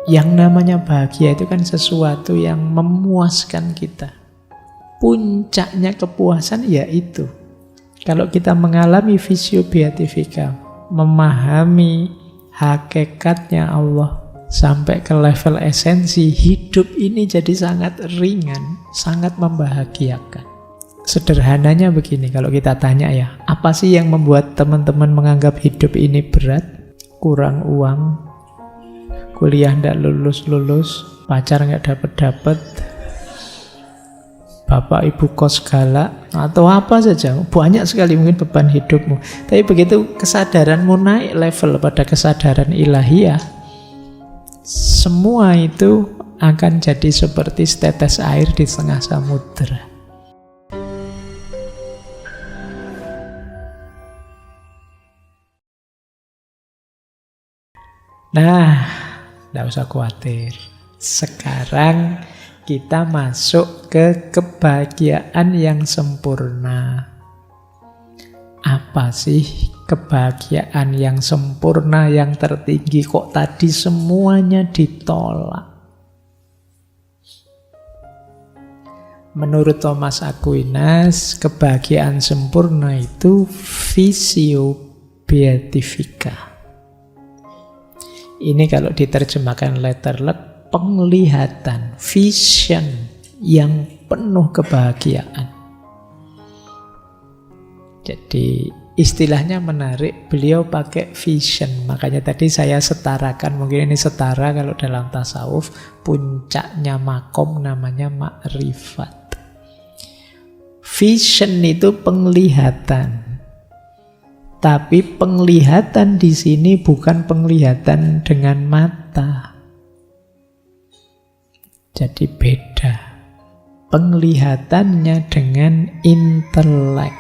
Yang namanya bahagia itu kan sesuatu yang memuaskan kita. Puncaknya kepuasan yaitu kalau kita mengalami visio beatifika, memahami hakikatnya Allah sampai ke level esensi, hidup ini jadi sangat ringan, sangat membahagiakan. Sederhananya begini, kalau kita tanya ya, apa sih yang membuat teman-teman menganggap hidup ini berat? Kurang uang, kuliah ndak lulus-lulus, pacar nggak dapet-dapet, bapak ibu kos galak, atau apa saja. Banyak sekali mungkin beban hidupmu. Tapi begitu kesadaranmu naik level pada kesadaran ilahiyah, semua itu akan jadi seperti setetes air di tengah samudera. Nah, tidak usah khawatir. Sekarang kita masuk ke kebahagiaan yang sempurna. Apa sih kebahagiaan yang sempurna, yang tertinggi? Kok tadi semuanya ditolak? Menurut Thomas Aquinas, kebahagiaan sempurna itu visio beatifika. Ini kalau diterjemahkan letterlek, penglihatan, vision yang penuh kebahagiaan. Jadi istilahnya menarik, beliau pakai vision. Makanya tadi saya setarakan, mungkin ini setara kalau dalam tasawuf, puncaknya makom namanya makrifat. Vision itu penglihatan. Tapi penglihatan di sini bukan penglihatan dengan mata. Jadi beda. Penglihatannya dengan intelek.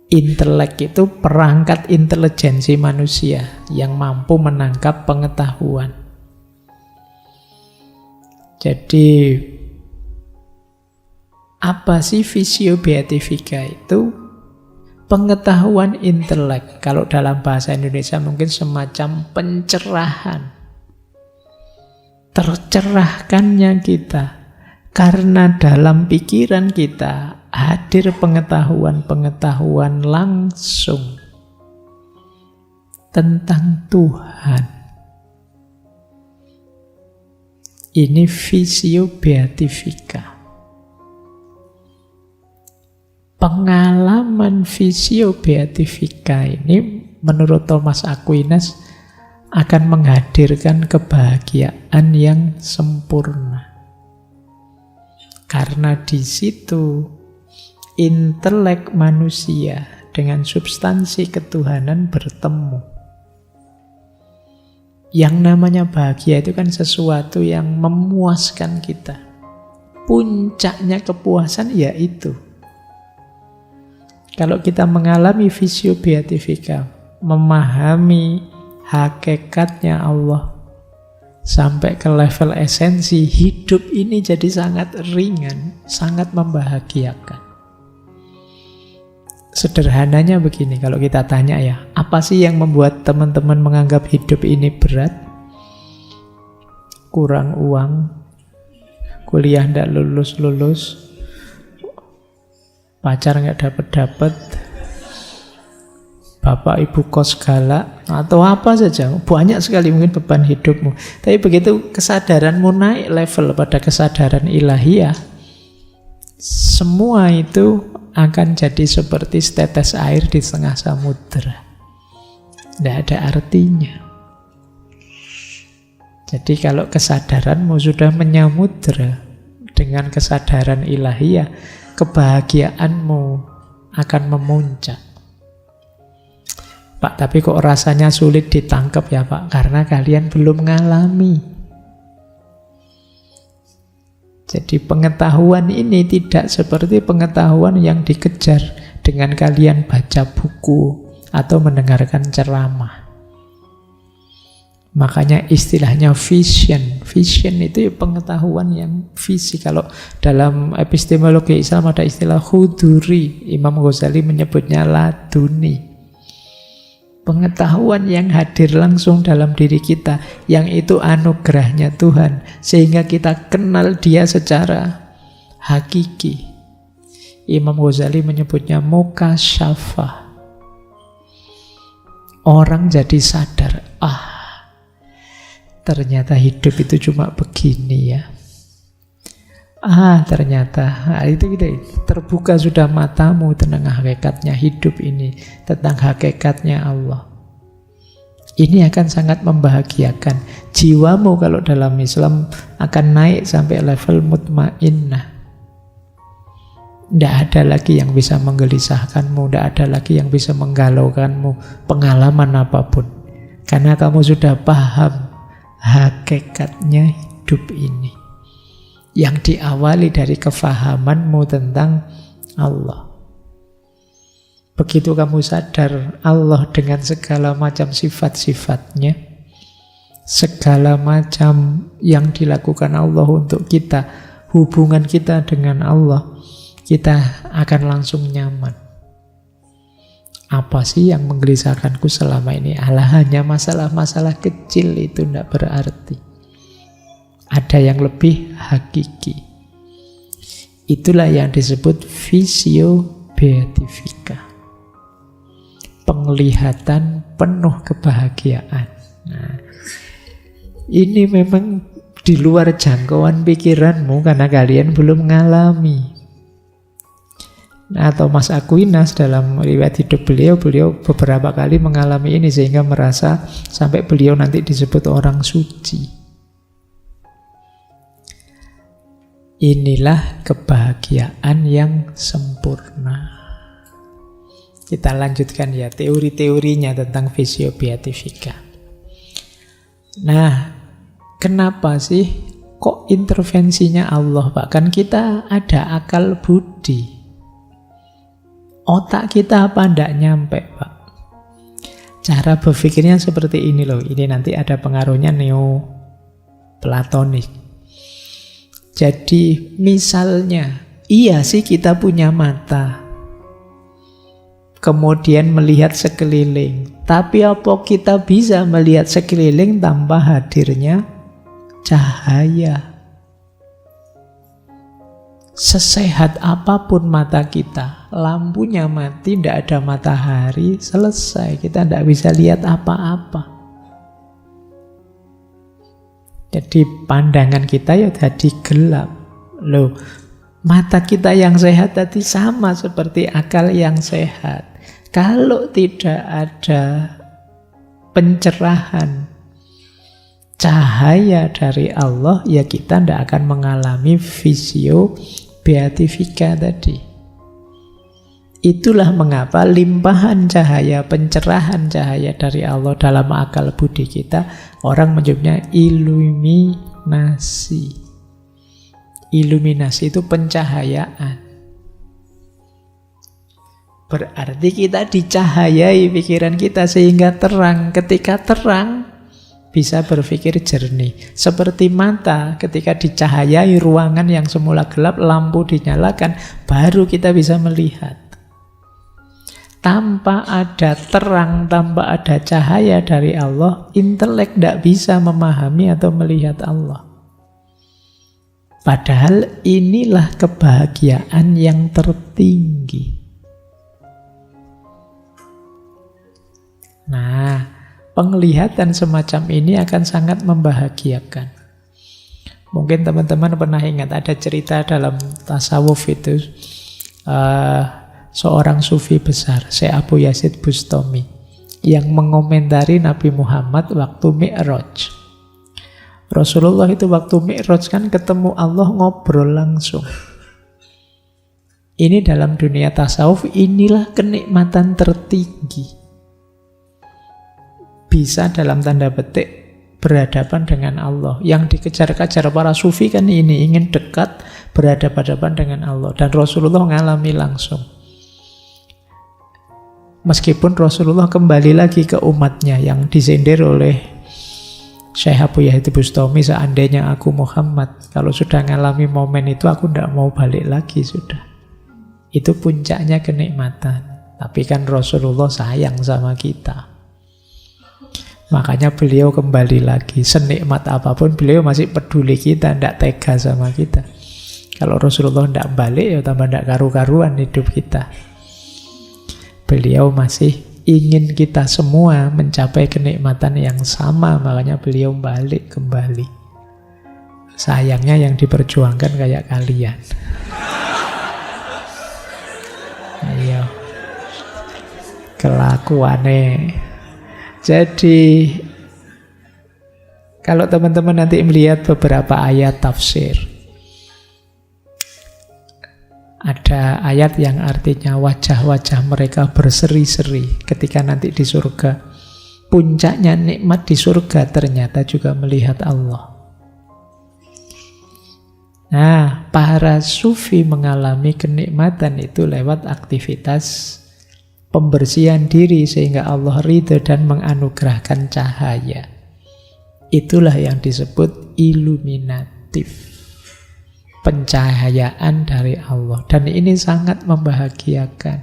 Intelek itu perangkat intelijensi manusia yang mampu menangkap pengetahuan. Jadi apa sih visio beatifika itu? Pengetahuan intelek, kalau dalam bahasa Indonesia mungkin semacam pencerahan. Tercerahkannya kita, karena dalam pikiran kita hadir pengetahuan-pengetahuan langsung tentang Tuhan. Ini visio beatifika. Pengalaman visio beatifika ini menurut Thomas Aquinas akan menghadirkan kebahagiaan yang sempurna. Karena di situ intelek manusia dengan substansi ketuhanan bertemu. Yang namanya bahagia itu kan sesuatu yang memuaskan kita. Puncaknya kepuasan yaitu kalau kita mengalami visio beatifika, memahami hakikatnya Allah sampai ke level esensi, hidup ini jadi sangat ringan, sangat membahagiakan. Sederhananya begini, kalau kita tanya ya, apa sih yang membuat teman-teman menganggap hidup ini berat? Kurang uang, kuliah ndak lulus-lulus, pacar nggak dapet-dapet, bapak ibu kos galak, atau apa saja. Banyak sekali mungkin beban hidupmu. Tapi begitu kesadaranmu naik level pada kesadaran ilahiyah, semua itu akan jadi seperti setetes air di tengah samudera. Tidak ada artinya. Jadi kalau kesadaranmu sudah menyamudra dengan kesadaran ilahiyah, kebahagiaanmu akan memuncak. Pak, tapi kok rasanya sulit ditangkap ya Pak? Karena kalian belum mengalami. Jadi pengetahuan ini tidak seperti pengetahuan yang dikejar dengan kalian baca buku atau mendengarkan ceramah. Makanya istilahnya vision. Vision itu pengetahuan yang fisik. Kalau dalam epistemologi Islam ada istilah huduri. Imam Ghazali menyebutnya laduni. Pengetahuan yang hadir langsung dalam diri kita, yang itu anugerahnya Tuhan, sehingga kita kenal dia secara hakiki. Imam Ghazali menyebutnya mukasyafah. Orang jadi sadar, ternyata hidup itu cuma begini ya. Ternyata itu gitu, terbuka sudah matamu tentang hakikatnya hidup ini, tentang hakikatnya Allah. Ini akan sangat membahagiakan jiwamu. Kalau dalam Islam akan naik sampai level mutmainnah. Tidak ada lagi yang bisa menggelisahkanmu, tidak ada lagi yang bisa menggalaukanmu, pengalaman apapun, karena kamu sudah paham hakikatnya hidup ini, yang diawali dari kefahamanmu tentang Allah. Begitu kamu sadar Allah dengan segala macam sifat-sifatnya, segala macam yang dilakukan Allah untuk kita, hubungan kita dengan Allah, kita akan langsung nyaman. Apa sih yang menggelisahkanku selama ini? Hanya masalah-masalah kecil, itu tidak berarti. Ada yang lebih hakiki. Itulah yang disebut visio beatifika. Penglihatan penuh kebahagiaan. Nah, ini memang di luar jangkauan pikiranmu karena kalian belum mengalami. Atau Mas Aquinas dalam riwayat hidup beliau beberapa kali mengalami ini sehingga merasa sampai beliau nanti disebut orang suci. Inilah kebahagiaan yang sempurna. Kita lanjutkan ya teori-teorinya tentang visio beatifika. Nah, kenapa sih kok intervensinya Allah, Pak? Kan kita ada akal budi. Otak kita apa ndak nyampe, Pak? Cara berpikirnya seperti ini loh. Ini nanti ada pengaruhnya neo-platonik. Jadi misalnya, iya sih kita punya mata, kemudian melihat sekeliling. Tapi apa kita bisa melihat sekeliling tanpa hadirnya cahaya? Sesehat apapun mata kita, lampunya mati, tidak ada matahari, selesai. Kita tidak bisa lihat apa-apa. Jadi pandangan kita ya tadi gelap. Loh, mata kita yang sehat tadi sama seperti akal yang sehat. Kalau tidak ada pencerahan cahaya dari Allah, ya kita tidak akan mengalami visio beatifika tadi. Itulah mengapa limpahan cahaya, pencerahan cahaya dari Allah dalam akal budi kita, orang menyebutnya iluminasi. Iluminasi itu pencahayaan. Berarti kita dicahayai pikiran kita sehingga terang. Ketika terang, bisa berpikir jernih. Seperti mata, ketika dicahayai ruangan yang semula gelap, lampu dinyalakan, baru kita bisa melihat. Tanpa ada terang, tanpa ada cahaya dari Allah, intelek tidak bisa memahami atau melihat Allah. Padahal inilah kebahagiaan yang tertinggi. Nah, penglihatan semacam ini akan sangat membahagiakan. Mungkin teman-teman pernah ingat ada cerita dalam tasawuf itu, seorang sufi besar, Syekh Abu Yazid Bustami, yang mengomentari Nabi Muhammad waktu Mi'raj. Rasulullah itu waktu Mi'raj kan ketemu Allah, ngobrol langsung. Ini dalam dunia tasawuf, inilah kenikmatan tertinggi. Bisa dalam tanda petik berhadapan dengan Allah. Yang dikejar-kejar para sufi kan ini, ingin dekat, berhadapan-hadapan dengan Allah. Dan Rasulullah mengalami langsung. Meskipun Rasulullah kembali lagi ke umatnya yang disindir oleh Syekh Abu Yazid Bustami, seandainya aku Muhammad, kalau sudah mengalami momen itu aku tidak mau balik lagi sudah. Itu puncaknya kenikmatan. Tapi kan Rasulullah sayang sama kita. Makanya beliau kembali lagi. Senikmat apapun beliau masih peduli kita, tidak tega sama kita. Kalau Rasulullah tidak balik, ya tambah tidak karu-karuan hidup kita. Beliau masih ingin kita semua mencapai kenikmatan yang sama, makanya beliau balik kembali. Sayangnya yang diperjuangkan kayak kalian. Ayo, kelakuannya. Jadi kalau teman-teman nanti melihat beberapa ayat tafsir, ada ayat yang artinya wajah-wajah mereka berseri-seri ketika nanti di surga. Puncaknya nikmat di surga ternyata juga melihat Allah. Nah, para sufi mengalami kenikmatan itu lewat aktivitas pembersihan diri sehingga Allah ridho dan menganugerahkan cahaya. Itulah yang disebut iluminatif, pencahayaan dari Allah. Dan ini sangat membahagiakan.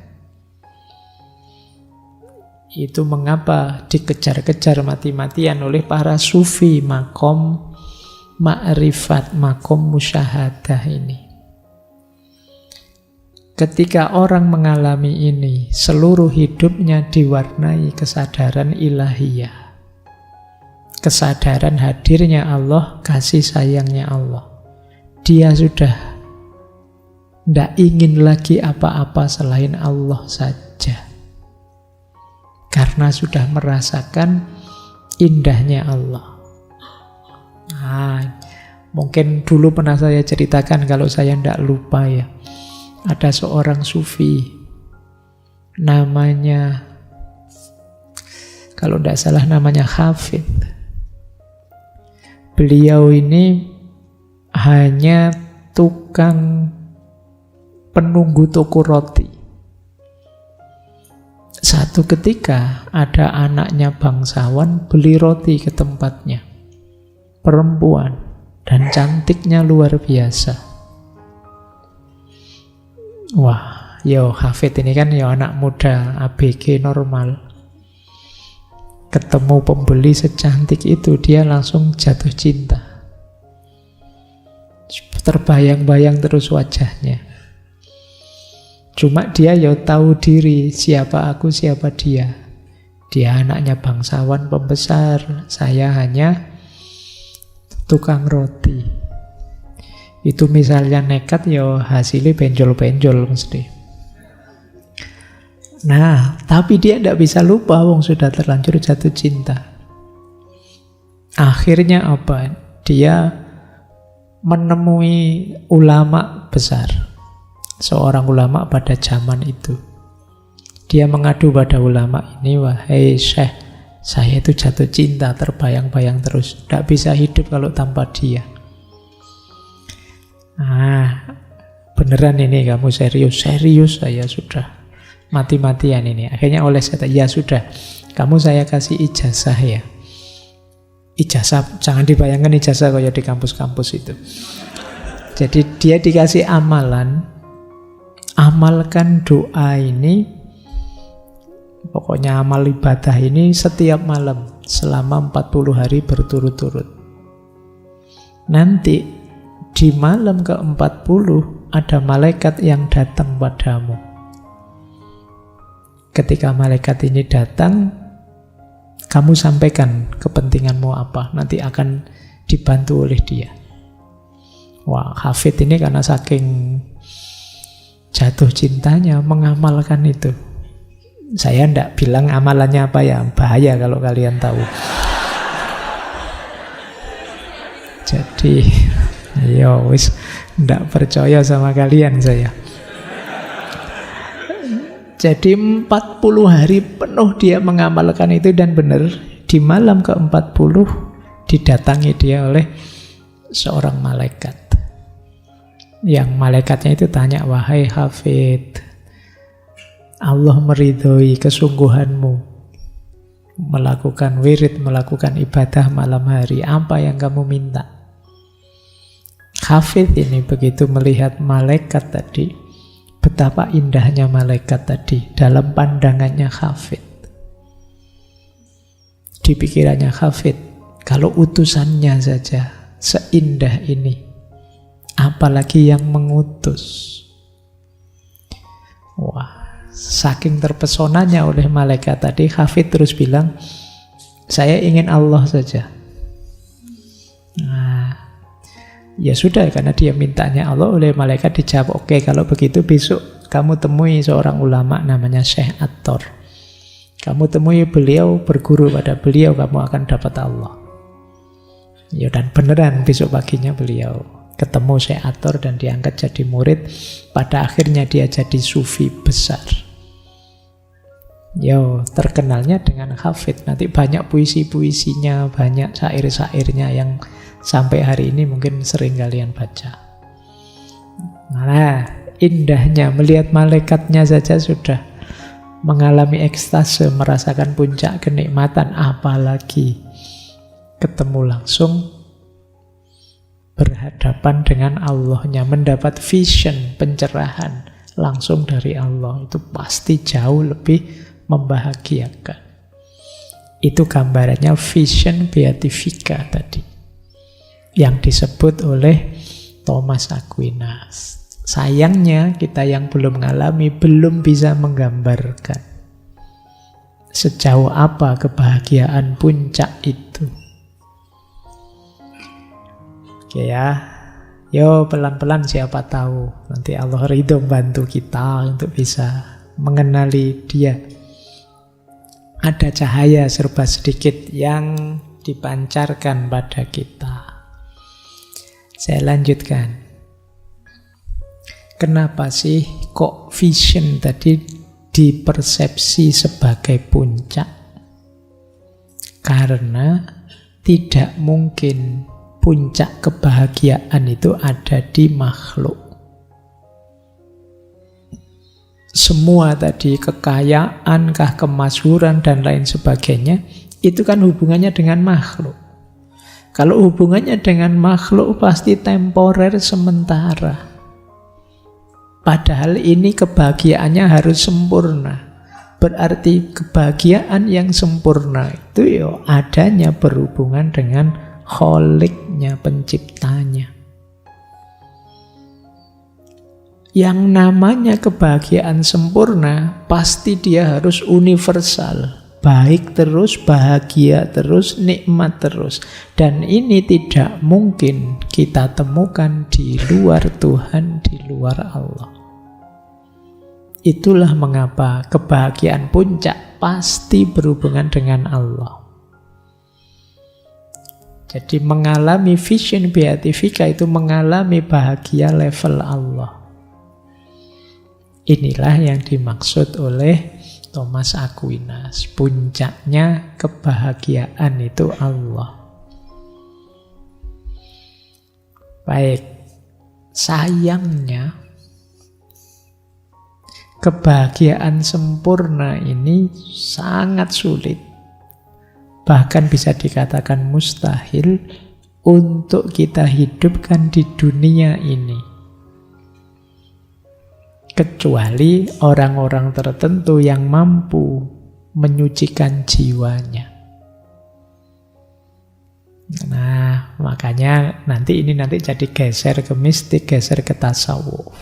Itu mengapa dikejar-kejar mati-matian oleh para sufi makom ma'rifat, makom musyahadah ini. Ketika orang mengalami ini, seluruh hidupnya diwarnai kesadaran ilahiyah. Kesadaran hadirnya Allah, kasih sayangnya Allah. Dia sudah tidak ingin lagi apa-apa selain Allah saja. Karena sudah merasakan indahnya Allah. Mungkin dulu pernah saya ceritakan, kalau saya tidak lupa ya. Ada seorang sufi, namanya, kalau tidak salah namanya Hafid. Beliau ini hanya tukang penunggu toko roti. Satu ketika ada anaknya bangsawan beli roti ke tempatnya. Perempuan, dan cantiknya luar biasa. Wah, Hafid ini kan anak muda ABG normal. Ketemu pembeli secantik itu, dia langsung jatuh cinta. Terbayang-bayang terus wajahnya. Cuma dia tahu diri, siapa aku, siapa dia. Dia anaknya bangsawan pembesar, saya hanya tukang roti. Itu misalnya nekat, hasilnya benjol-benjol mesti. Nah, tapi dia tidak bisa lupa, wong sudah terlanjur jatuh cinta. Akhirnya apa? Dia menemui ulama besar, seorang ulama pada zaman itu. Dia mengadu pada ulama ini, wahai Syekh, saya itu jatuh cinta, terbayang-bayang terus, tidak bisa hidup kalau tanpa dia. Beneran ini kamu serius saya sudah mati-matian ini. Akhirnya oleh saya, ya sudah, kamu saya kasih ijazah ya. Ijazah, jangan dibayangkan ijazah kayak di kampus-kampus itu. Jadi dia dikasih amalan, amalkan doa ini, pokoknya amal ibadah ini setiap malam selama 40 hari berturut-turut. Nanti di malam ke-40 ada malaikat yang datang padamu. Ketika malaikat ini datang, kamu sampaikan kepentinganmu apa, nanti akan dibantu oleh dia. Wah, Hafid ini karena saking jatuh cintanya mengamalkan itu. Saya tidak bilang amalannya apa ya, bahaya kalau kalian tahu. Jadi wis tidak percaya sama kalian saya. Jadi 40 hari penuh dia mengamalkan itu, dan benar di malam ke-40 didatangi dia oleh seorang malaikat. Yang malaikatnya itu tanya, wahai Hafid, Allah meridhoi kesungguhanmu melakukan wirid, melakukan ibadah malam hari, apa yang kamu minta? Hafid ini begitu melihat malaikat tadi, betapa indahnya malaikat tadi dalam pandangannya Hafid. di pikirannya Hafid. Kalau utusannya saja seindah ini, apalagi yang mengutus. Wah, saking terpesonanya oleh malaikat tadi, Hafid terus bilang, saya ingin Allah saja. Nah, ya sudah, karena dia mintanya Allah, oleh malaikat dijawab, oke, kalau begitu besok kamu temui seorang ulama namanya Syekh At-Tor. Kamu temui beliau, berguru pada beliau, kamu akan dapat Allah. Ya, dan beneran besok paginya beliau ketemu Syekh At-Tor dan diangkat jadi murid. Pada akhirnya dia jadi sufi besar. Yo, terkenalnya dengan Hafid. Nanti banyak puisi-puisinya, banyak syair-syairnya yang sampai hari ini mungkin sering kalian baca. Nah, indahnya melihat malaikatnya saja sudah mengalami ekstase, merasakan puncak kenikmatan, apalagi ketemu langsung, berhadapan dengan Allahnya, mendapat vision, pencerahan langsung dari Allah. Itu pasti jauh lebih membahagiakan. Itu gambarannya vision beatifika tadi, yang disebut oleh Thomas Aquinas. Sayangnya kita yang belum mengalami belum bisa menggambarkan sejauh apa kebahagiaan puncak itu. Oke ya, yo pelan-pelan siapa tahu nanti Allah ridho bantu kita untuk bisa mengenali dia. Ada cahaya serba sedikit yang dipancarkan pada kita. Saya lanjutkan. Kenapa sih kok vision tadi dipersepsi sebagai puncak? Karena tidak mungkin puncak kebahagiaan itu ada di makhluk. Semua tadi, kekayaan, kemasyhuran, dan lain sebagainya, itu kan hubungannya dengan makhluk. Kalau hubungannya dengan makhluk pasti temporer, sementara. Padahal ini kebahagiaannya harus sempurna. Berarti kebahagiaan yang sempurna itu ya adanya berhubungan dengan Kholiknya, penciptanya. Yang namanya kebahagiaan sempurna pasti dia harus universal, baik terus, bahagia terus, nikmat terus. Dan ini tidak mungkin kita temukan di luar Tuhan, di luar Allah. Itulah mengapa kebahagiaan puncak pasti berhubungan dengan Allah. Jadi mengalami vision beatifika itu mengalami bahagia level Allah. Inilah yang dimaksud oleh Thomas Aquinas. Puncaknya kebahagiaan itu Allah. Baik, sayangnya kebahagiaan sempurna ini sangat sulit. Bahkan bisa dikatakan mustahil untuk kita hidupkan di dunia ini. Kecuali orang-orang tertentu yang mampu menyucikan jiwanya. Nah, makanya nanti jadi geser ke mistik, geser ke tasawuf.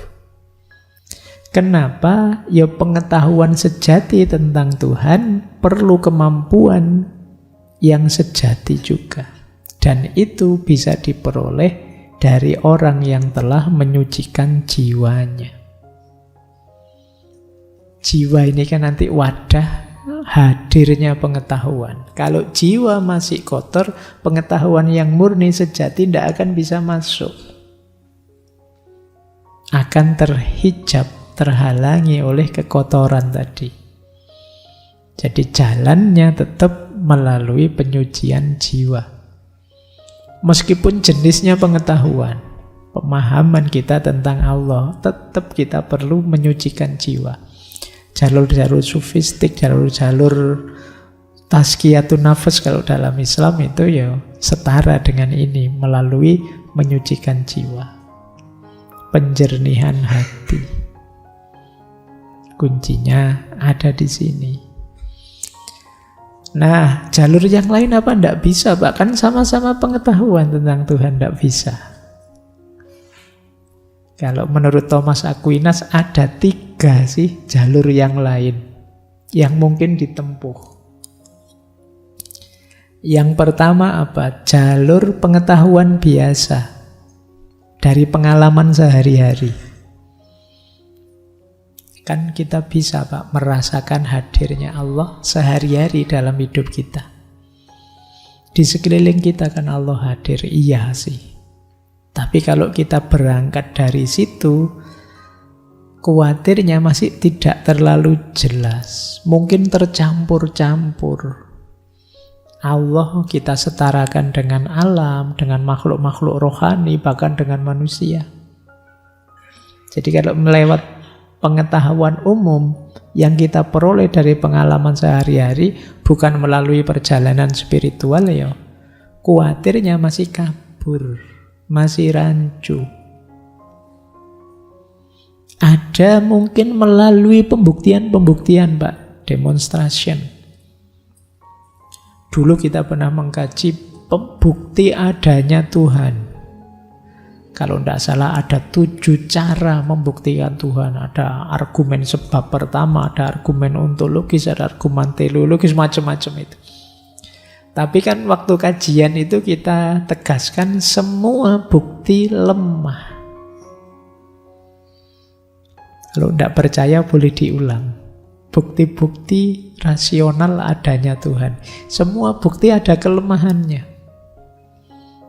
Kenapa? Ya pengetahuan sejati tentang Tuhan perlu kemampuan yang sejati juga. Dan itu bisa diperoleh dari orang yang telah menyucikan jiwanya. Jiwa ini kan nanti wadah hadirnya pengetahuan. Kalau jiwa masih kotor, pengetahuan yang murni sejati tidak akan bisa masuk. Akan terhijab, terhalangi oleh kekotoran tadi. Jadi jalannya tetap melalui penyucian jiwa. Meskipun jenisnya pengetahuan, pemahaman kita tentang Allah, tetap kita perlu menyucikan jiwa. Jalur-jalur sufistik, jalur-jalur tazkiyatun nafas kalau dalam Islam itu ya setara dengan ini, melalui menyucikan jiwa, penjernihan hati. Kuncinya ada di sini. Nah, jalur yang lain apa? Tidak bisa, Pak. Kan sama-sama pengetahuan tentang Tuhan, tidak bisa. Kalau menurut Thomas Aquinas ada 3 sih jalur yang lain yang mungkin ditempuh. Yang pertama apa? Jalur pengetahuan biasa dari pengalaman sehari-hari. Kan kita bisa, Pak, merasakan hadirnya Allah sehari-hari dalam hidup kita. Di sekeliling kita kan Allah hadir, iya sih. Tapi kalau kita berangkat dari situ, khawatirnya masih tidak terlalu jelas. Mungkin tercampur-campur. Allah kita setarakan dengan alam, dengan makhluk-makhluk rohani, bahkan dengan manusia. Jadi kalau melewat pengetahuan umum yang kita peroleh dari pengalaman sehari-hari, bukan melalui perjalanan spiritual, ya khawatirnya masih kabur, masih rancu. Ada mungkin melalui pembuktian-pembuktian, Pak, demonstration. Dulu kita pernah mengkaji pembukti adanya Tuhan. Kalau tidak salah ada 7 cara membuktikan Tuhan. Ada argumen sebab pertama, ada argumen ontologis, ada argumen teleologis, macam-macam itu. Tapi kan waktu kajian itu kita tegaskan semua bukti lemah. Kalau tidak percaya boleh diulang. Bukti-bukti rasional adanya Tuhan. Semua bukti ada kelemahannya.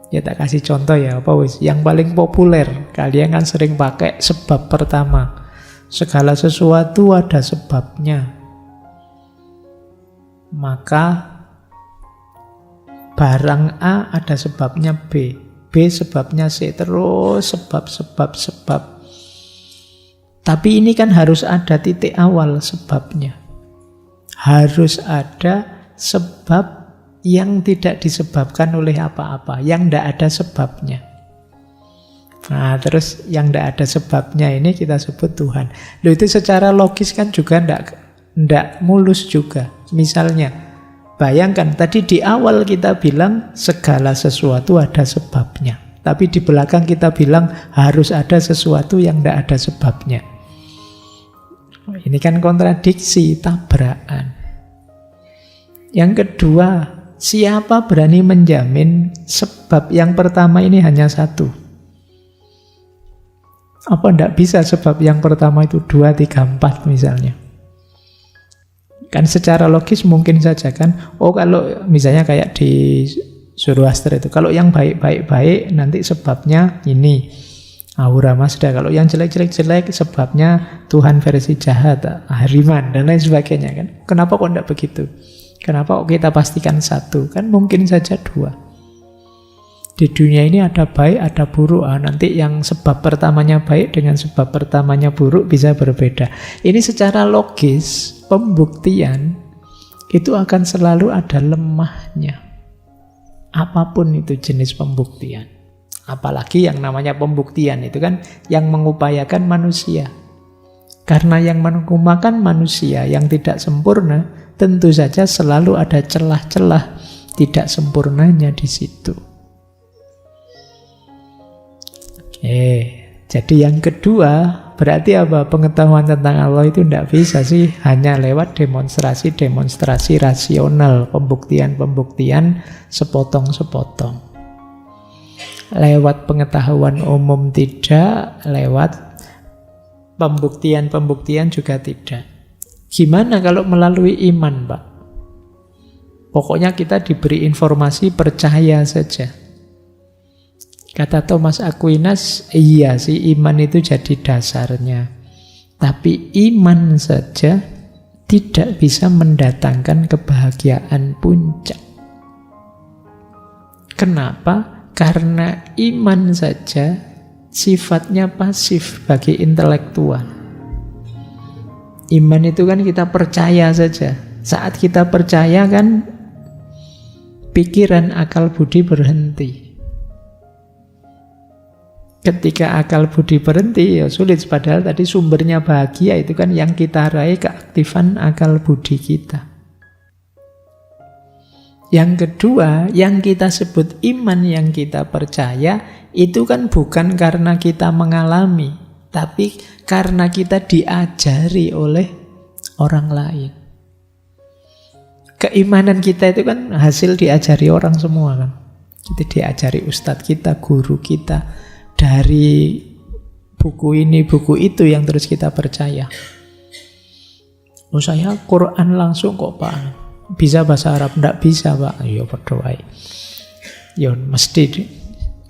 Ya tak kasih contoh ya, apa wis? Yang paling populer, kalian kan sering pakai sebab pertama. Segala sesuatu ada sebabnya. Maka barang A ada sebabnya B. B sebabnya C, terus sebab. Tapi ini kan harus ada titik awal sebabnya. Harus ada sebab yang tidak disebabkan oleh apa-apa, yang tidak ada sebabnya. Nah, terus yang tidak ada sebabnya ini kita sebut Tuhan. Loh, itu secara logis kan juga tidak mulus juga. Misalnya, bayangkan tadi di awal kita bilang segala sesuatu ada sebabnya. Tapi di belakang kita bilang harus ada sesuatu yang tidak ada sebabnya. Ini kan kontradiksi, tabrakan. Yang kedua, siapa berani menjamin sebab yang pertama ini hanya satu? Apa tidak bisa sebab yang pertama itu 2, 3, 4 misalnya? Kan secara logis mungkin saja kan. Oh, kalau misalnya kayak di Zoroaster itu, kalau yang baik-baik nanti sebabnya ini Ahura Mazda. Kalau yang jelek sebabnya Tuhan versi jahat, Ahriman dan lain sebagainya kan. Kenapa kok tidak begitu? Kenapa kok kita pastikan satu? Kan mungkin saja 2. Di dunia ini ada baik, ada buruk. Nanti yang sebab pertamanya baik dengan sebab pertamanya buruk bisa berbeda. Ini secara logis, pembuktian itu akan selalu ada lemahnya. Apapun itu jenis pembuktian. Apalagi yang namanya pembuktian itu kan yang mengupayakan manusia. Karena yang mengupayakan manusia yang tidak sempurna, tentu saja selalu ada celah-celah tidak sempurnanya di situ. Jadi yang kedua berarti apa? Pengetahuan tentang Allah itu tidak bisa sih hanya lewat demonstrasi rasional, pembuktian sepotong-sepotong. Lewat pengetahuan umum tidak, lewat pembuktian juga tidak. Gimana kalau melalui iman, Pak? Pokoknya kita diberi informasi, percaya saja. Kata Thomas Aquinas, iya sih iman itu jadi dasarnya. Tapi iman saja tidak bisa mendatangkan kebahagiaan puncak. Kenapa? Karena iman saja sifatnya pasif bagi intelektual. Iman itu kan kita percaya saja. Saat kita percaya kan pikiran, akal, budi berhenti. Ketika akal budi berhenti, ya sulit. Padahal tadi sumbernya bahagia itu kan yang kita raih keaktifan akal budi kita. Yang kedua, yang kita sebut iman, yang kita percaya, itu kan bukan karena kita mengalami, tapi karena kita diajari oleh orang lain. Keimanan kita itu kan hasil diajari orang semua kan. Kita diajari ustadz kita, guru kita, dari buku ini, buku itu yang terus kita percaya. Oh, saya Quran langsung kok Pak. Bisa bahasa Arab? Nggak bisa Pak. Ya berdoa. Ya mesti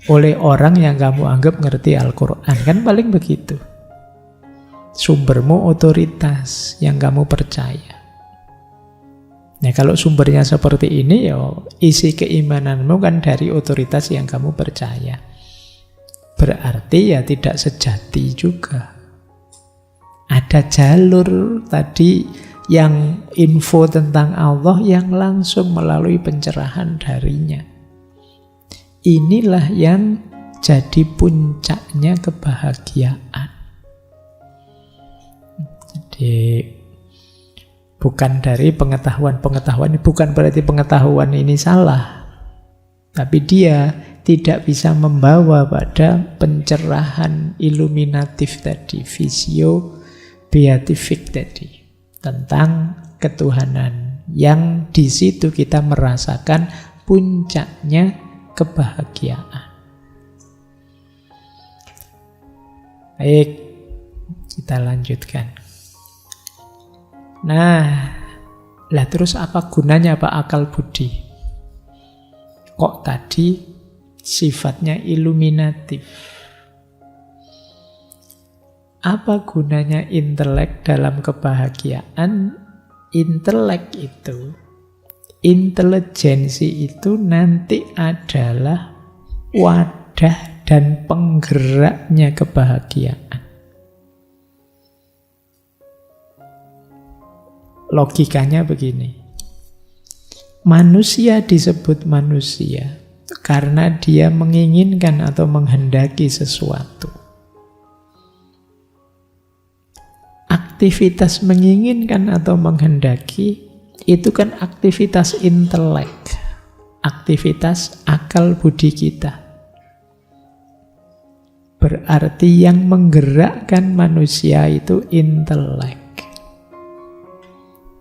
oleh orang yang kamu anggap ngerti Al-Quran. Kan paling begitu. Sumbermu otoritas yang kamu percaya. Nah kalau sumbernya seperti ini, ya isi keimananmu kan dari otoritas yang kamu percaya. Berarti ya tidak sejati juga. Ada jalur tadi yang info tentang Allah yang langsung melalui pencerahan darinya. Inilah yang jadi puncaknya kebahagiaan. Jadi bukan dari pengetahuan, bukan berarti pengetahuan ini salah. Tapi dia tidak bisa membawa pada pencerahan iluminatif tadi, visio beatific tadi, tentang ketuhanan, yang di situ kita merasakan puncaknya kebahagiaan. Baik, kita lanjutkan. Nah, lah terus apa gunanya Pak akal budi? Kok tadi sifatnya iluminatif? Apa gunanya intelek dalam kebahagiaan? Intelek itu, intelijensi itu nanti adalah wadah dan penggeraknya kebahagiaan. Logikanya begini. Manusia disebut manusia karena dia menginginkan atau menghendaki sesuatu. Aktivitas menginginkan atau menghendaki itu kan aktivitas intelek, aktivitas akal budi kita. Berarti yang menggerakkan manusia itu intelek.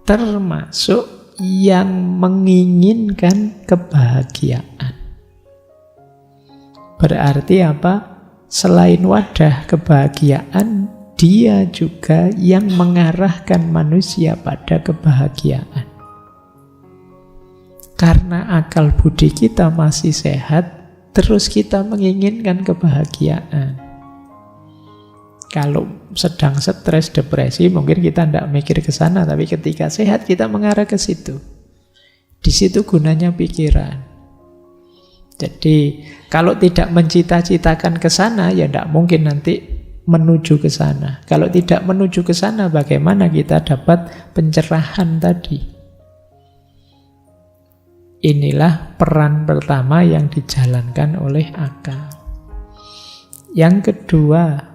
Termasuk yang menginginkan kebahagiaan. Berarti apa? Selain wadah kebahagiaan, dia juga yang mengarahkan manusia pada kebahagiaan. Karena akal budi kita masih sehat, terus kita menginginkan kebahagiaan. Kalau sedang stres, depresi, mungkin kita tidak mikir ke sana, tapi ketika sehat kita mengarah ke situ. Di situ gunanya pikiran. Jadi kalau tidak mencita-citakan ke sana, ya tidak mungkin nanti menuju ke sana. Kalau tidak menuju ke sana, bagaimana kita dapat pencerahan tadi? Inilah peran pertama yang dijalankan oleh akal. Yang kedua,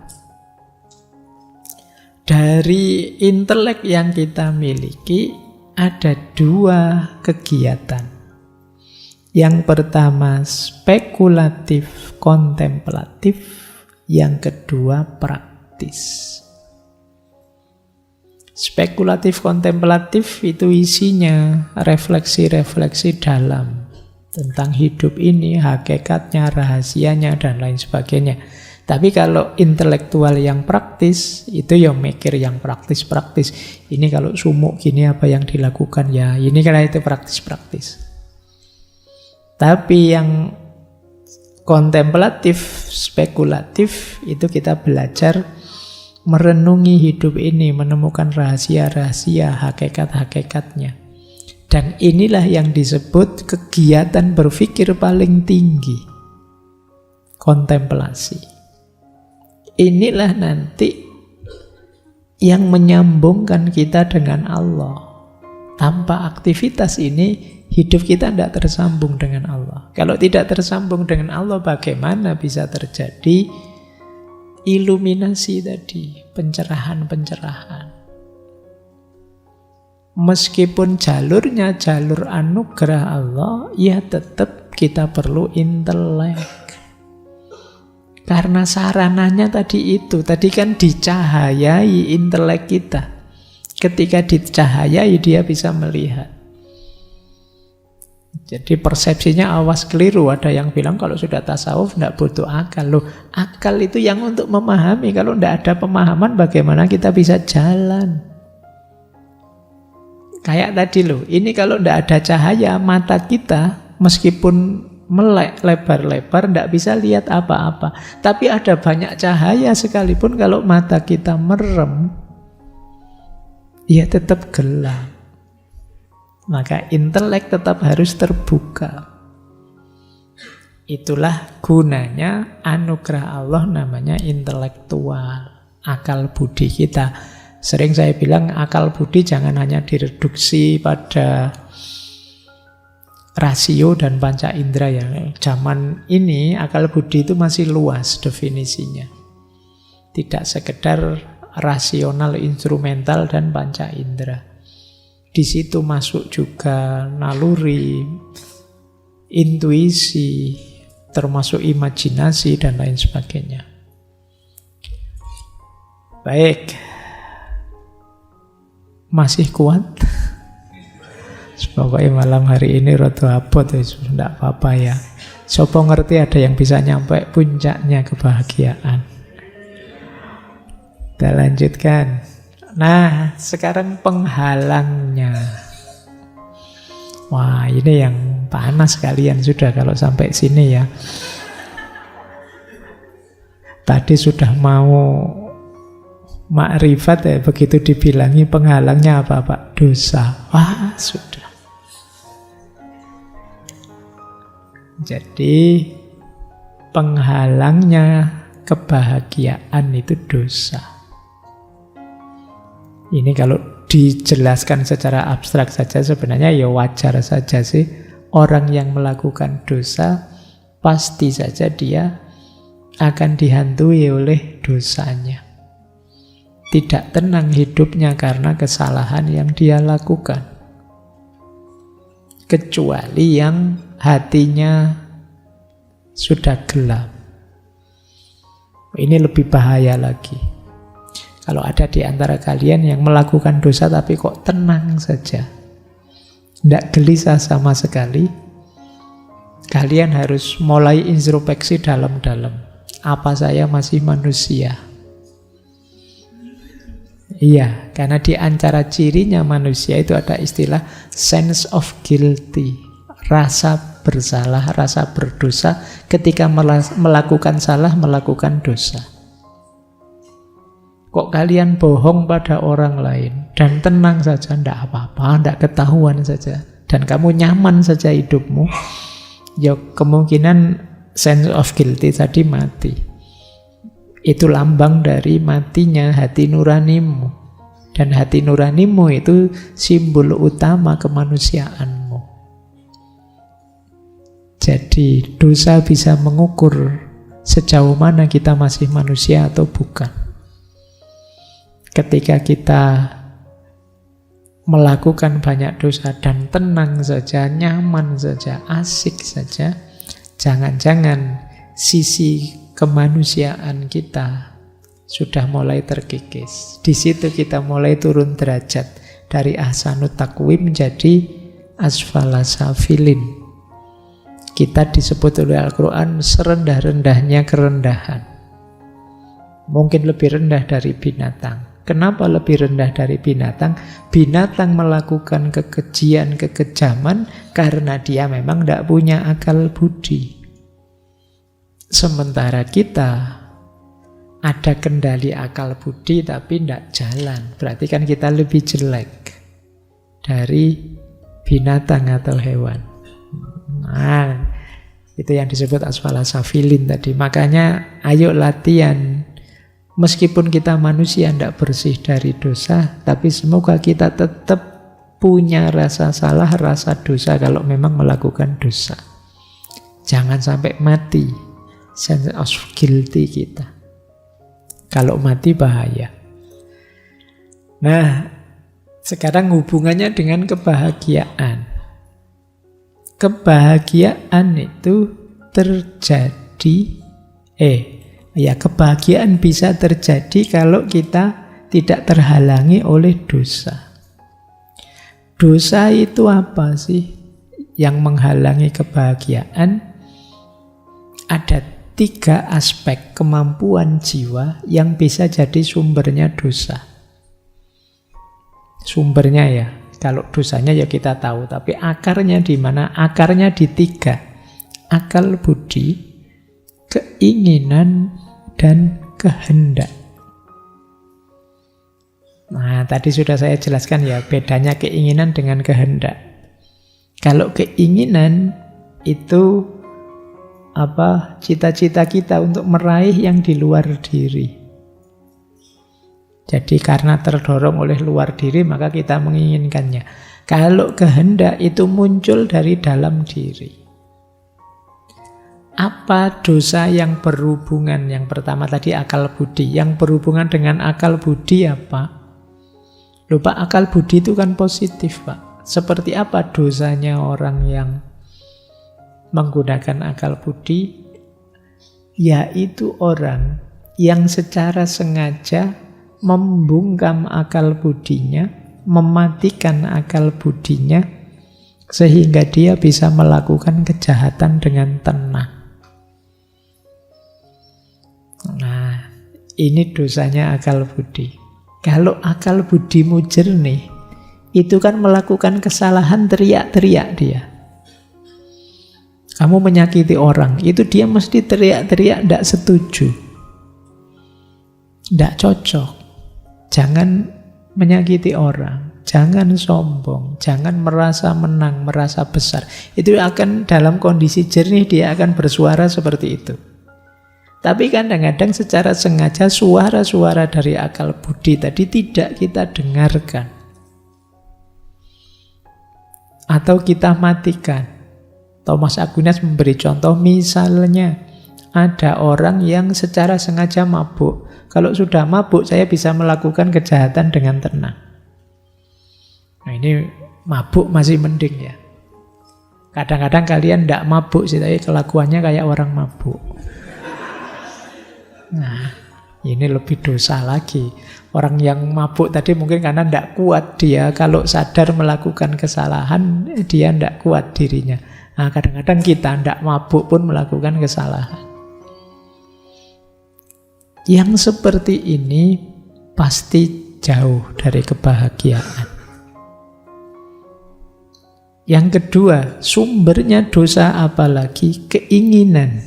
dari intelek yang kita miliki ada dua kegiatan. Yang pertama spekulatif kontemplatif, yang kedua praktis. Spekulatif kontemplatif itu isinya refleksi-refleksi dalam tentang hidup ini, hakikatnya, rahasianya, dan lain sebagainya. Tapi kalau intelektual yang praktis, itu yang mikir yang praktis-praktis. Ini kalau sumuk gini apa yang dilakukan, ya ini karena itu praktis-praktis. Tapi yang kontemplatif, spekulatif, itu kita belajar merenungi hidup ini, menemukan rahasia-rahasia, hakikat-hakikatnya. Dan inilah yang disebut kegiatan berpikir paling tinggi, kontemplasi. Inilah nanti yang menyambungkan kita dengan Allah. Tanpa aktivitas ini, hidup kita tidak tersambung dengan Allah. Kalau tidak tersambung dengan Allah, bagaimana bisa terjadi iluminasi tadi, pencerahan-pencerahan. Meskipun jalurnya jalur anugerah Allah, ya tetap kita perlu intelek. Karena sarananya tadi itu, tadi kan dicahayai intelek kita. Ketika dicahayai dia bisa melihat. Jadi persepsinya awas keliru. Ada yang bilang kalau sudah tasawuf tidak butuh akal. Loh, akal itu yang untuk memahami. Kalau tidak ada pemahaman bagaimana kita bisa jalan? Kayak tadi loh, ini kalau tidak ada cahaya, mata kita meskipun melek lebar-lebar tidak bisa lihat apa-apa. Tapi ada banyak cahaya sekalipun kalau mata kita merem, ya tetap gelap. Maka intelek tetap harus terbuka. Itulah gunanya anugerah Allah namanya intelektual, akal budi kita. Sering saya bilang akal budi jangan hanya direduksi pada rasio dan panca indera ya. Zaman ini akal budi itu masih luas definisinya. Tidak sekedar rasional, instrumental, dan panca indera. Di situ masuk juga naluri, intuisi, termasuk imajinasi dan lain sebagainya. Baik. Masih kuat? Pokoknya malam hari ini rada abot, tidak apa-apa ya. Sopo ngerti ada yang bisa nyampe puncaknya kebahagiaan. Kita lanjutkan. Nah, sekarang penghalangnya. Wah, ini yang panas kalian sudah kalau sampai sini ya. Tadi sudah mau makrifat ya, begitu dibilangi penghalangnya apa Pak? Dosa. Wah, sudah. Jadi penghalangnya kebahagiaan itu dosa. Ini kalau dijelaskan secara abstrak saja sebenarnya ya wajar saja sih. Orang yang melakukan dosa pasti saja dia akan dihantui oleh dosanya. Tidak tenang hidupnya karena kesalahan yang dia lakukan. Kecuali yang hatinya sudah gelap. Ini lebih bahaya lagi. Kalau ada di antara kalian yang melakukan dosa tapi kok tenang saja, tidak gelisah sama sekali, kalian harus mulai introspeksi dalam-dalam. Apa saya masih manusia? Iya, karena di antara cirinya manusia itu ada istilah sense of guilty, rasa bersalah, rasa berdosa ketika melakukan salah, melakukan dosa. Kok kalian bohong pada orang lain dan tenang saja, tidak apa-apa, tidak ketahuan saja, dan kamu nyaman saja hidupmu, ya kemungkinan sense of guilty tadi mati. Itu lambang dari matinya hati nuranimu. Dan hati nuranimu itu simbol utama kemanusiaanmu. Jadi dosa bisa mengukur sejauh mana kita masih manusia atau bukan. Ketika kita melakukan banyak dosa dan tenang saja, nyaman saja, asik saja, jangan-jangan sisi kemanusiaan kita sudah mulai terkikis. Di situ kita mulai turun derajat dari ahsanut taqwim menjadi asfala safilin. Kita disebut oleh Al-Quran serendah-rendahnya kerendahan. Mungkin lebih rendah dari binatang. Kenapa lebih rendah dari binatang? Binatang melakukan kekejian, kekejaman karena dia memang tidak punya akal budi. Sementara kita ada kendali akal budi tapi tidak jalan. Berarti kan kita lebih jelek dari binatang atau hewan. Nah, itu yang disebut asfala safilin tadi. Makanya ayo latihan. Meskipun kita manusia tidak bersih dari dosa, tapi semoga kita tetap punya rasa salah, rasa dosa kalau memang melakukan dosa. Jangan sampai mati sense of guilty kita. Kalau mati bahaya. Nah, Sekarang hubungannya dengan kebahagiaan. Kebahagiaan itu terjadi, kebahagiaan bisa terjadi kalau kita tidak terhalangi oleh dosa. Dosa itu apa sih yang menghalangi kebahagiaan? Ada 3 aspek kemampuan jiwa yang bisa jadi sumbernya dosa. Sumbernya ya, kalau dosanya ya kita tahu, tapi akarnya di mana? Akarnya di 3. Akal budi, keinginan, dan kehendak. Nah, tadi sudah saya jelaskan ya, bedanya keinginan dengan kehendak. Kalau keinginan itu cita-cita kita untuk meraih yang di luar diri. Jadi karena terdorong oleh luar diri, maka kita menginginkannya. Kalau kehendak itu muncul dari dalam diri. Apa dosa yang berhubungan? Yang pertama tadi akal budi. Yang berhubungan dengan akal budi apa? Lupa, akal budi itu kan positif, Pak. Seperti apa dosanya orang yang menggunakan akal budi? Yaitu orang yang secara sengaja membungkam akal budinya, mematikan akal budinya, sehingga dia bisa melakukan kejahatan dengan tenang. Nah, ini dosanya akal budi. Kalau akal budimu jernih, itu kan melakukan kesalahan teriak-teriak dia. Kamu menyakiti orang, itu dia mesti teriak-teriak, tidak setuju, tidak cocok. Jangan menyakiti orang, jangan sombong, jangan merasa menang, merasa besar. Itu akan dalam kondisi jernih dia akan bersuara seperti itu. Tapi kadang-kadang secara sengaja suara-suara dari akal budi tadi tidak kita dengarkan. Atau kita matikan. Thomas Aquinas memberi contoh, misalnya ada orang yang secara sengaja mabuk. Kalau sudah mabuk, saya bisa melakukan kejahatan dengan tenang. Nah, ini mabuk masih mending ya. Kadang-kadang kalian tidak mabuk sih, tapi kelakuannya kayak orang mabuk. Nah, ini lebih dosa lagi. Orang yang mabuk tadi mungkin karena tidak kuat dia, kalau sadar melakukan kesalahan, dia tidak kuat dirinya. Nah, kadang-kadang kita tidak mabuk pun melakukan kesalahan. Yang seperti ini pasti jauh dari kebahagiaan. Yang kedua, sumbernya dosa apalagi? Keinginan.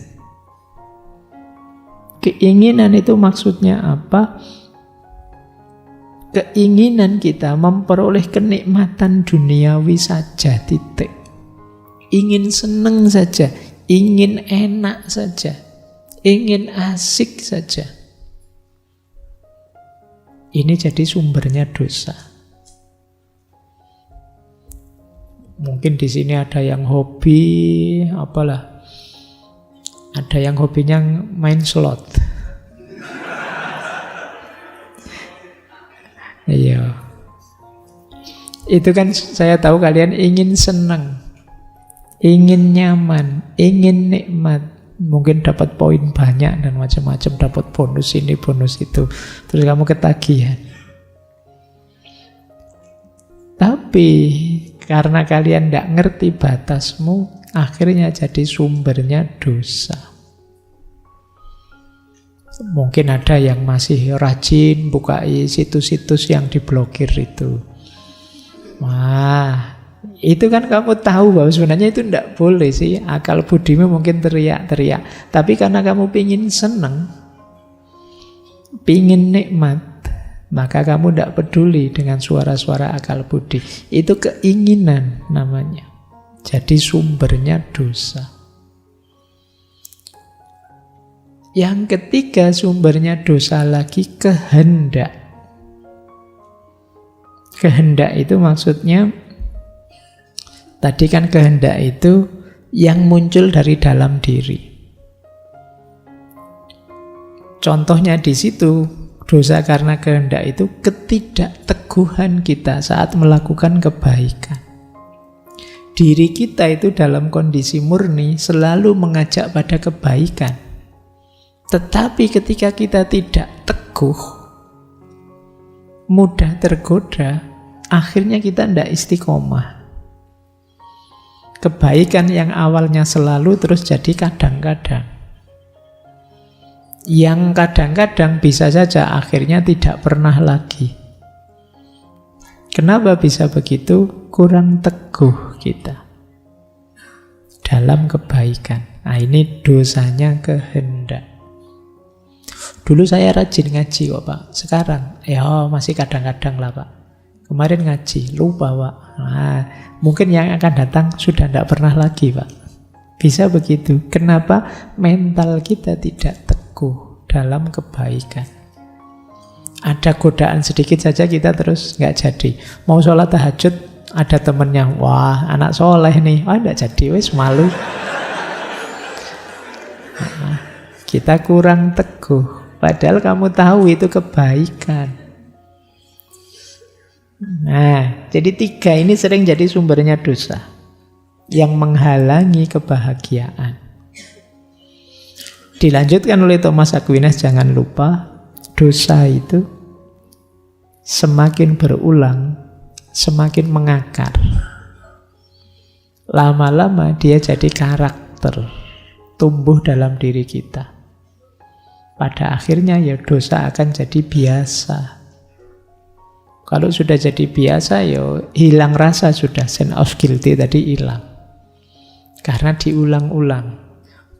Keinginan itu maksudnya apa? Keinginan kita memperoleh kenikmatan duniawi saja, titik. Ingin seneng saja, ingin enak saja, ingin asik saja. Ini jadi sumbernya dosa. Mungkin di sini ada yang hobi, ada yang hobinya main slot. Iya. Itu kan saya tahu kalian ingin senang, ingin nyaman, ingin nikmat. Mungkin dapat poin banyak dan macam-macam, dapat bonus ini, bonus itu. Terus kamu ketagihan. Tapi karena kalian tidak ngerti batasmu, akhirnya jadi sumbernya dosa. Mungkin ada yang masih rajin buka situs-situs yang diblokir itu. Wah, itu kan kamu tahu bahwa sebenarnya itu tidak boleh sih. Akal budimu mungkin teriak-teriak. Tapi karena kamu pingin senang, pingin nikmat, maka kamu tidak peduli dengan suara-suara akal budi. Itu keinginan namanya. Jadi sumbernya dosa. Yang ketiga sumbernya dosa lagi, kehendak. Kehendak itu maksudnya, tadi kan kehendak itu yang muncul dari dalam diri. Contohnya di situ, Dosa karena kehendak itu ketidakteguhan kita saat melakukan kebaikan. Diri kita itu dalam kondisi murni selalu mengajak pada kebaikan. Tetapi ketika kita tidak teguh, mudah tergoda, akhirnya kita tidak istiqomah. Kebaikan yang awalnya selalu terus jadi kadang-kadang. Yang kadang-kadang bisa saja akhirnya tidak pernah lagi. Kenapa bisa begitu? Kurang teguh kita dalam kebaikan. Nah, ini dosanya kehendak. Dulu saya rajin ngaji kok Pak. Sekarang ya masih kadang-kadang lah Pak. Kemarin ngaji, lupa Pak. Nah, mungkin yang akan datang sudah tidak pernah lagi Pak. Bisa begitu. Kenapa? Mental kita tidak teguh dalam kebaikan. Ada godaan sedikit saja kita terus nggak jadi. Mau sholat tahajud, ada temennya, wah anak soleh nih, wah nggak jadi, wes malu. Nah, kita kurang teguh. Padahal kamu tahu itu kebaikan. Nah, jadi 3 ini sering jadi sumbernya dosa yang menghalangi kebahagiaan. Dilanjutkan oleh Thomas Aquinas, jangan lupa, dosa itu semakin berulang, semakin mengakar. Lama-lama dia jadi karakter, tumbuh dalam diri kita. Pada akhirnya ya dosa akan jadi biasa. Kalau sudah jadi biasa ya hilang rasa sudah, sense of guilty tadi hilang. Karena diulang-ulang.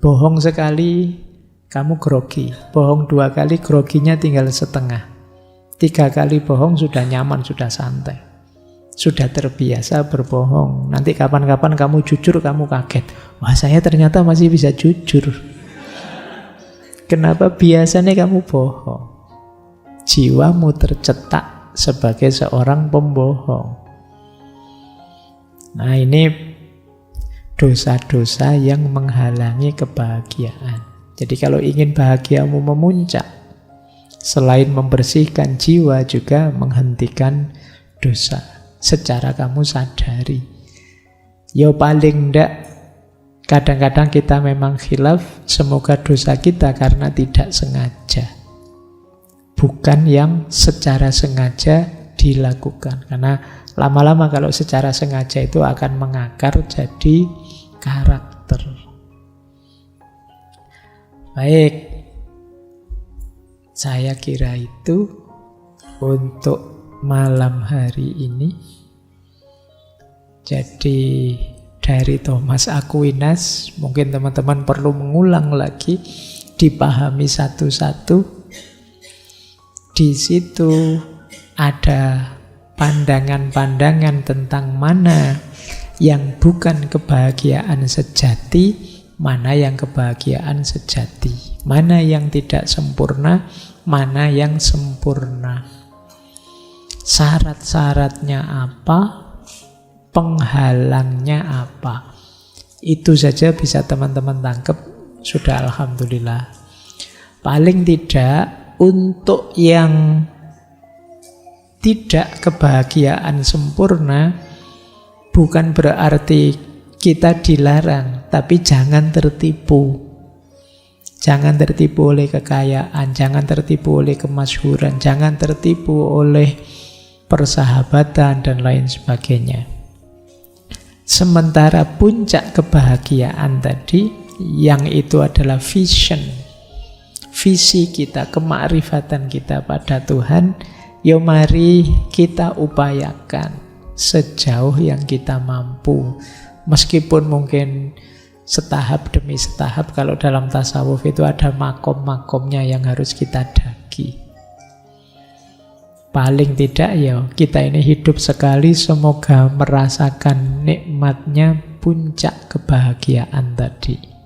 Bohong sekali, kamu grogi. Bohong 2 kali, groginya tinggal setengah. 3 kali bohong sudah nyaman, sudah santai. Sudah terbiasa berbohong. Nanti kapan-kapan kamu jujur, kamu kaget. Wah, saya ternyata masih bisa jujur. Kenapa? Biasanya kamu bohong. Jiwamu tercetak sebagai seorang pembohong. Nah, ini dosa-dosa yang menghalangi kebahagiaan. Jadi kalau ingin bahagiamu memuncak, selain membersihkan jiwa juga menghentikan dosa secara kamu sadari. Ya paling ndak kadang-kadang kita memang khilaf, semoga dosa kita karena tidak sengaja, bukan yang secara sengaja dilakukan. Karena lama-lama kalau secara sengaja itu akan mengakar jadi karakter. Baik, saya kira itu untuk malam hari ini. Jadi dari Thomas Aquinas, mungkin teman-teman perlu mengulang lagi, dipahami satu-satu. Di situ ada pandangan-pandangan tentang mana yang bukan kebahagiaan sejati, mana yang kebahagiaan sejati, mana yang tidak sempurna, mana yang sempurna. Syarat-syaratnya apa? Penghalangnya apa? Itu saja bisa teman-teman tangkap, sudah alhamdulillah. Paling tidak untuk yang tidak kebahagiaan sempurna, bukan berarti kita dilarang, tapi jangan tertipu. Jangan tertipu oleh kekayaan, jangan tertipu oleh kemasyhuran, jangan tertipu oleh persahabatan dan lain sebagainya. Sementara puncak kebahagiaan tadi, yang itu adalah vision, visi kita, kemakrifatan kita pada Tuhan, ya mari kita upayakan sejauh yang kita mampu. Meskipun mungkin setahap demi setahap, kalau dalam tasawuf itu ada makom-makomnya yang harus kita daki. Paling tidak ya kita ini hidup sekali, semoga merasakan nikmatnya puncak kebahagiaan tadi.